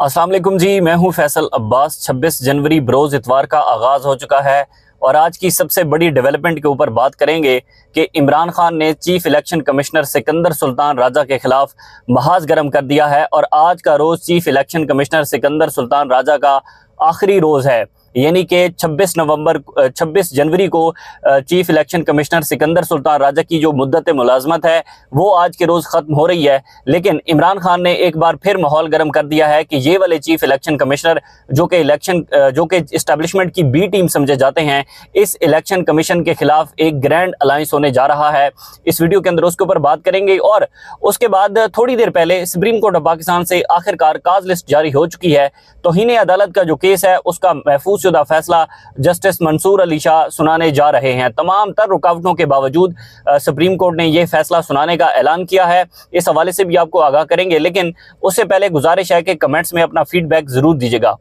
अस्सलाम वालेकुम जी, मैं हूं फैसल अब्बास। 26 जनवरी बरोज़ इतवार का आगाज़ हो चुका है और आज की सबसे बड़ी डेवलपमेंट के ऊपर बात करेंगे कि इमरान खान ने chief election commissioner Sikandar Sultan Raja के खिलाफ महाज गर्म कर दिया है और आज का रोज़ chief election commissioner Sikandar Sultan Raja का आखिरी रोज़ है, यानी कि 26 जनवरी को chief election commissioner Sikandar Sultan Raja की जो मुद्दत मुलाजमत है वो आज के रोज़ ख़त्म हो रही है। लेकिन इमरान खान ने एक बार फिर माहौल गर्म कर दिया है कि ये वाले चीफ इलेक्शन कमिश्नर जो कि इस्टेब्लिशमेंट की बी टीम समझे जाते हैं, इस इलेक्शन कमीशन के खिलाफ एक ग्रैंड अलायंस होने जा रहा है। इस वीडियो के अंदर उसके ऊपर बात करेंगे और उसके बाद थोड़ी देर पहले सुप्रीम कोर्ट ऑफ पाकिस्तान से आखिरकार काज लिस्ट जारी हो चुकी है। तौहीन अदालत का जो केस है उसका महफूज शुदा फैसला जस्टिस मंसूर अली शाह सुनाने जा रहे हैं। तमाम तर रुकावटों के बावजूद सुप्रीम कोर्ट ने यह फैसला सुनाने का ऐलान किया है। इस हवाले से भी आपको आगाह करेंगे, लेकिन उससे पहले गुजारिश है कि कमेंट्स में अपना फीडबैक जरूर दीजिएगा।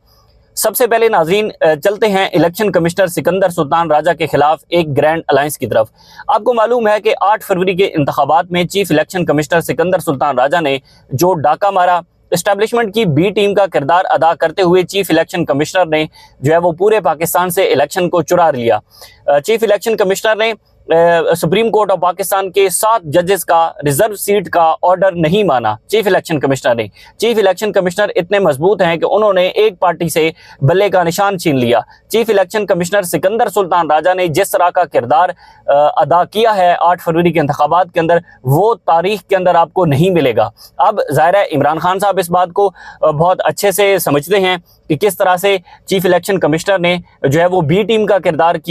सबसे पहले नाज़रीन चलते हैं इलेक्शन कमिश्नर सिकंदर सुल्तान राजा के खिलाफ एक ग्रैंड अलायंस की तरफ। आपको मालूम है कि 8 फरवरी के इंतखाबात में chief election commissioner Sikandar Sultan Raja ने जो डाका मारा, इस्टेब्लिशमेंट की बी टीम का किरदार अदा करते हुए चीफ इलेक्शन कमिश्नर ने जो है वो पूरे पाकिस्तान से इलेक्शन को चुरा लिया। चीफ इलेक्शन कमिश्नर ने सुप्रीम कोर्ट ऑफ पाकिस्तान के 7 जजेस का रिजर्व सीट का ऑर्डर नहीं माना। चीफ इलेक्शन कमिश्नर इतने मजबूत हैं कि उन्होंने एक पार्टी से बल्ले का निशान छीन लिया। Chief election commissioner Sikandar Sultan Raja ने जिस तरह का किरदार अदा किया है 8 फरवरी के इंतखाबात के अंदर, वो तारीख के अंदर आपको नहीं मिलेगा। अब ज़ाहिर है इमरान खान साहब इस बात को बहुत अच्छे से समझते हैं कि किस तरह से चीफ इलेक्शन कमिश्नर ने जो है वो बी टीम का किरदार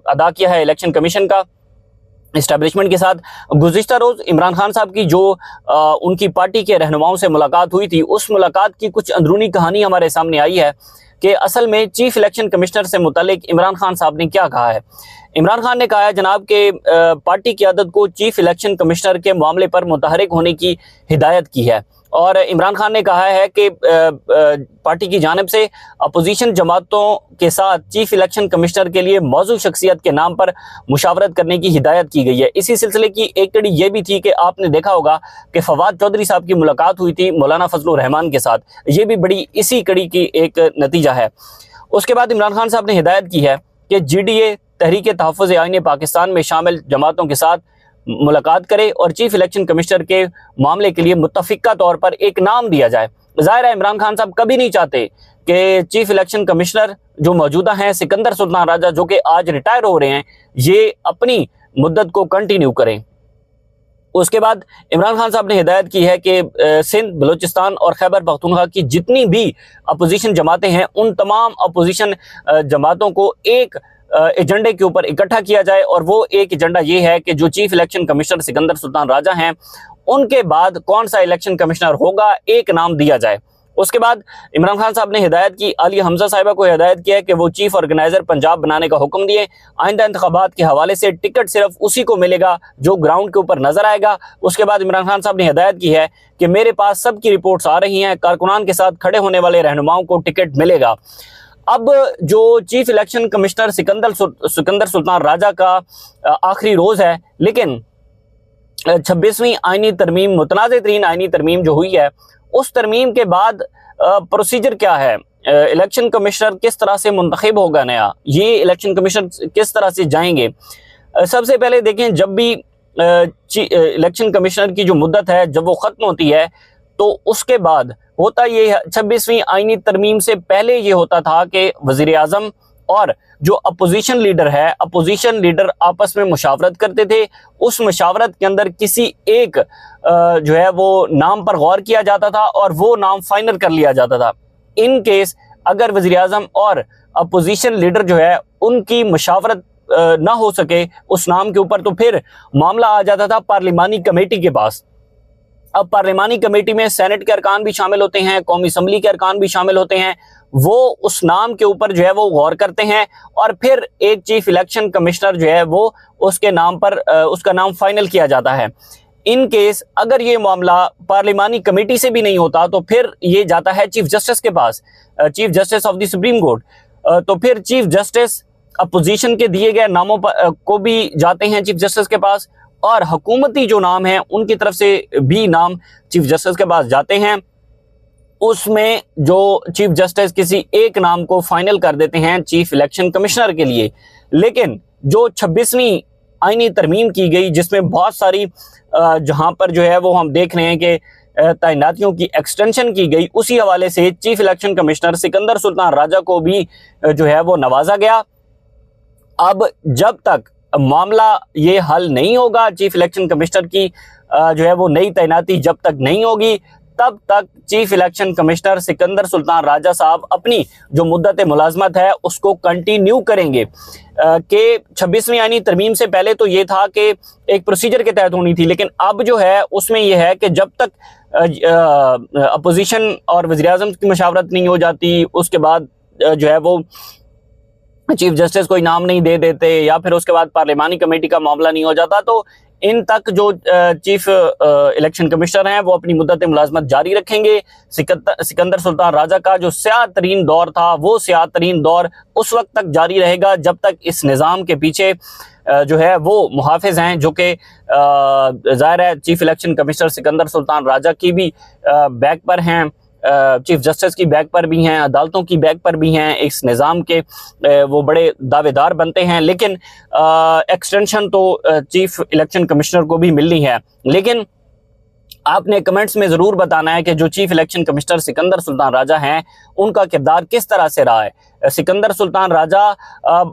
अदा किया है इलेक्शन कमीशन का इस्टेब्लिशमेंट के साथ। गुज़िश्ता रोज़ इमरान खान साहब की जो उनकी पार्टी के रहनुमाओं से मुलाकात हुई थी, उस मुलाकात की कुछ अंदरूनी कहानी हमारे सामने आई है कि असल में चीफ इलेक्शन कमिश्नर से मुतालिक इमरान खान साहब ने क्या कहा है। इमरान खान ने कहा है जनाब के पार्टी क़यादत को चीफ इलेक्शन कमिश्नर के मामले पर मुतहरिक होने की हिदायत की है और इमरान खान ने कहा है कि पार्टी की जानिब से अपोजिशन जमातों के साथ चीफ इलेक्शन कमिश्नर के लिए मौजूद शख्सियत के नाम पर मुशावरत करने की हिदायत की गई है। इसी सिलसिले की एक कड़ी ये भी थी कि आपने देखा होगा कि फवाद चौधरी साहब की मुलाकात हुई थी मौलाना फजलुर रहमान के साथ, ये भी बड़ी इसी कड़ी की एक नतीजा है। उसके बाद इमरान खान साहब ने हिदायत की है कि GDA तहरीक तहफ़्फ़ुज़ आईन पाकिस्तान में शामिल जमातों के साथ मुलाकात करे और चीफ इलेक्शन कमिश्नर के मामले के लिए मुत्तफ़िक़ा तौर पर एक नाम दिया जाए। ज़ाहिर है इमरान खान साहब कभी नहीं चाहते कि चीफ इलेक्शन कमिश्नर जो मौजूदा हैं सिकंदर सुल्तान राजा, जो कि आज रिटायर हो रहे हैं, ये अपनी मुद्दत को कंटिन्यू करें। उसके बाद इमरान खान साहब ने हिदायत की है कि सिंध, बलूचिस्तान और खैबर पख्तूनख्वा की जितनी भी अपोजिशन जमातें हैं, उन तमाम अपोजिशन जमातों को एक एजेंडे के ऊपर इकट्ठा किया जाए और वो एक एजेंडा ये है कि जो chief election commissioner Sikandar Sultan Raja हैं, उनके बाद कौन सा इलेक्शन कमिश्नर होगा, एक नाम दिया जाए। उसके बाद इमरान खान साहब ने हिदायत की, आलिया हमजा साहिबा को हिदायत किया है कि वो चीफ ऑर्गेनाइजर पंजाब बनाने का हुक्म दिए। आइंदा इंतखाबात के हवाले से टिकट सिर्फ उसी को मिलेगा जो ग्राउंड के ऊपर नजर आएगा। उसके बाद इमरान खान साहब ने हिदायत की है कि मेरे पास सबकी रिपोर्ट्स आ रही हैं, कारकुनान के साथ खड़े होने वाले रहनुमाओं को टिकट मिलेगा। अब जो chief election commissioner Sikandar Sultan Raja का आखिरी रोज़ है, लेकिन 26वीं आईनी तरमीम, मुतनाज़ तरीन आईनी तरमीम जो हुई है, उस तरमीम के बाद प्रोसीजर क्या है, इलेक्शन कमिश्नर किस तरह से मुंतखब होगा नया, ये इलेक्शन कमिश्नर किस तरह से जाएंगे। सबसे पहले देखें, जब भी इलेक्शन कमिश्नर की जो मुद्दत है जब वो ख़त्म होती है तो उसके बाद होता ये 26वीं आईनी तरमीम से पहले ये होता था कि वज़ीर आज़म और जो अपोजिशन लीडर आपस में मुशावरत करते थे। उस मुशावरत के अंदर किसी एक जो है वो नाम पर गौर किया जाता था और वो नाम फाइनल कर लिया जाता था। इन केस अगर वज़ीर आज़म और अपोजिशन लीडर जो है उनकी मुशावरत ना हो सके उस नाम के ऊपर, तो फिर मामला आ जाता था पार्लिमानी कमेटी के पास। अब पार्लिमानी कमेटी में सेनेट के अरकान भी शामिल होते हैं, कौमी असम्बली के अरकान भी शामिल होते हैं। वो उस नाम के ऊपर जो है वो गौर करते हैं और फिर एक चीफ इलेक्शन कमिश्नर जो है वो उसके नाम पर उसका नाम फाइनल किया जाता है। इन केस अगर ये मामला पार्लिमानी कमेटी से भी नहीं होता तो फिर ये जाता है चीफ जस्टिस के पास, chief justice of the supreme court. तो फिर चीफ जस्टिस अपोजिशन के दिए गए नामों पर को भी जाते हैं चीफ जस्टिस के पास और हुकूमती जो नाम है उनकी तरफ से भी नाम चीफ जस्टिस के पास जाते हैं। उसमें जो चीफ जस्टिस किसी एक नाम को फाइनल कर देते हैं चीफ इलेक्शन कमिश्नर के लिए, लेकिन जो 26वीं आईनी तरमीम की गई जिसमें बहुत सारी जहां पर जो है वो हम देख रहे हैं कि तैनातियों की एक्सटेंशन की गई, उसी हवाले से chief election commissioner Sikandar Sultan Raja को भी जो है वो नवाजा गया। अब जब तक मामला ये हल नहीं होगा, चीफ इलेक्शन कमिश्नर की जो है वो नई तैनाती जब तक नहीं होगी, तब तक chief election commissioner Sikandar Sultan Raja साहब अपनी जो मुद्दत मुलाजमत है उसको कंटिन्यू करेंगे। कि 26वीं आईनी तरमीम से पहले तो ये था कि एक प्रोसीजर के तहत होनी थी, लेकिन अब जो है उसमें यह है कि जब तक अपोजिशन और वज़ीर-ए-आज़म की मशावरत नहीं हो जाती, उसके बाद जो है वो चीफ जस्टिस कोई नाम नहीं दे देते, या फिर उसके बाद पार्लिमानी कमेटी का मामला नहीं हो जाता, तो इन तक जो चीफ इलेक्शन कमिश्नर हैं वो अपनी मुद्दत मुलाजमत जारी रखेंगे। सिकंदर सुल्तान राजा का जो स्याह तरीन दौर था वो स्याह तरीन दौर उस वक्त तक जारी रहेगा जब तक इस निज़ाम के पीछे जो है वो मुहाफिज हैं, जो कि ज़ाहिर है chief election commissioner Sikandar Sultan Raja की भी बैक पर हैं, चीफ जस्टिस की बैक पर भी हैं, अदालतों की बैक पर भी हैं, इस निज़ाम के वो बड़े दावेदार बनते हैं। लेकिन एक्सटेंशन तो चीफ इलेक्शन कमिश्नर को भी मिलनी है। लेकिन आपने कमेंट्स में ज़रूर बताना है कि जो chief election commissioner Sikandar Sultan Raja हैं उनका किरदार किस तरह से रहा है। सिकंदर सुल्तान राजा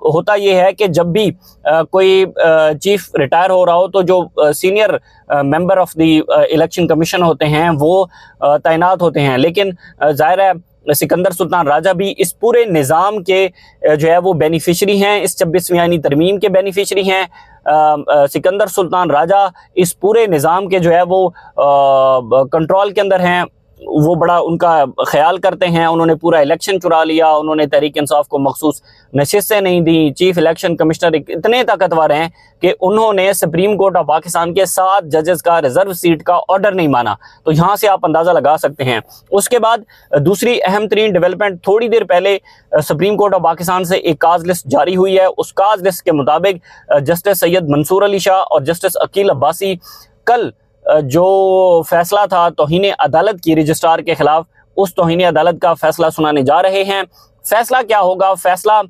होता यह है कि जब भी कोई चीफ रिटायर हो रहा हो तो जो senior member of the election commission होते हैं वो तैनात होते हैं, लेकिन ज़ाहिर है सिकंदर सुल्तान राजा भी इस पूरे निज़ाम के जो है वो बेनिफिशरी हैं, इस 26वीं आईनी तरमीम के बेनिफिशरी हैं। सिकंदर सुल्तान राजा इस पूरे निज़ाम के जो है वो कंट्रोल के अंदर हैं, वो बड़ा उनका ख्याल करते हैं। उन्होंने पूरा इलेक्शन चुरा लिया, उन्होंने तहरीक इंसाफ को मखसूस नशिस्तें नहीं दी। चीफ इलेक्शन कमिश्नर इतने ताकतवर हैं कि उन्होंने सुप्रीम कोर्ट ऑफ पाकिस्तान के 7 जजेस का रिजर्व सीट का ऑर्डर नहीं माना, तो यहाँ से आप अंदाज़ा लगा सकते हैं। उसके बाद दूसरी अहम तरीन डेवलपमेंट, थोड़ी देर पहले सुप्रीम कोर्ट ऑफ पाकिस्तान से एक काज लिस्ट जारी हुई है। उस काज लिस्ट के मुताबिक जस्टिस सैयद मंसूर अली शाह और जस्टिस अकील अब्बासी कल जो फैसला था तौहीन अदालत की रजिस्ट्रार के खिलाफ, उस तौहीन अदालत का फैसला सुनाने जा रहे हैं। फैसला क्या होगा, फैसला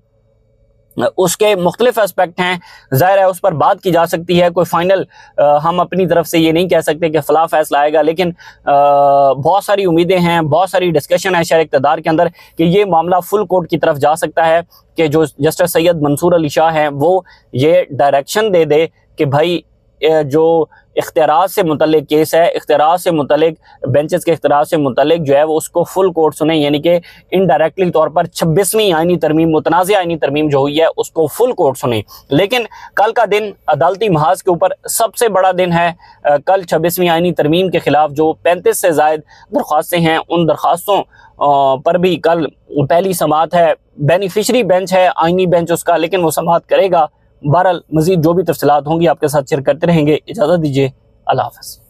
उसके मुख्तलिफ एस्पेक्ट हैं, ज़ाहिर है उस पर बात की जा सकती है। कोई फाइनल हम अपनी तरफ से ये नहीं कह सकते कि फ़ला फैसला आएगा, लेकिन बहुत सारी उम्मीदें हैं, बहुत सारी डिस्कशन है शहर इक़्तिदार के अंदर कि ये मामला फुल कोर्ट की तरफ जा सकता है, कि जो जस्टिस सैयद मंसूर अली शाह हैं वो ये डायरेक्शन दे दे कि भाई जो इख्तियारात से मुतल्लिक केस है, इख्तियारात से मुतल्लिक बेंचेस के इख्तियारात से मुतल्लिक जो है वो उसको फुल कोर्ट सुने, यानी कि इनडायरेक्टली तौर पर 26वीं आईनी तरमीम, मुतनाज़ आईनी तरमीम जो हुई है उसको फुल कोर्ट सुने। लेकिन कल का दिन अदालती महाज के ऊपर सबसे बड़ा दिन है। कल 26वीं आईनी तरमीम के खिलाफ जो 35 से ज़ायद दरख्वास्तें हैं, उन दरख्वास्तों पर भी कल पहली समाअत है। बेनिफिशरी बेंच है आईनी बेंच उसका, लेकिन वो समाअत करेगा। बहरहाल मज़ीद जो भी तफसीलात होंगी आपके साथ शेयर करते रहेंगे। इजाज़त दीजिए, अल्लाह हाफ़िज़।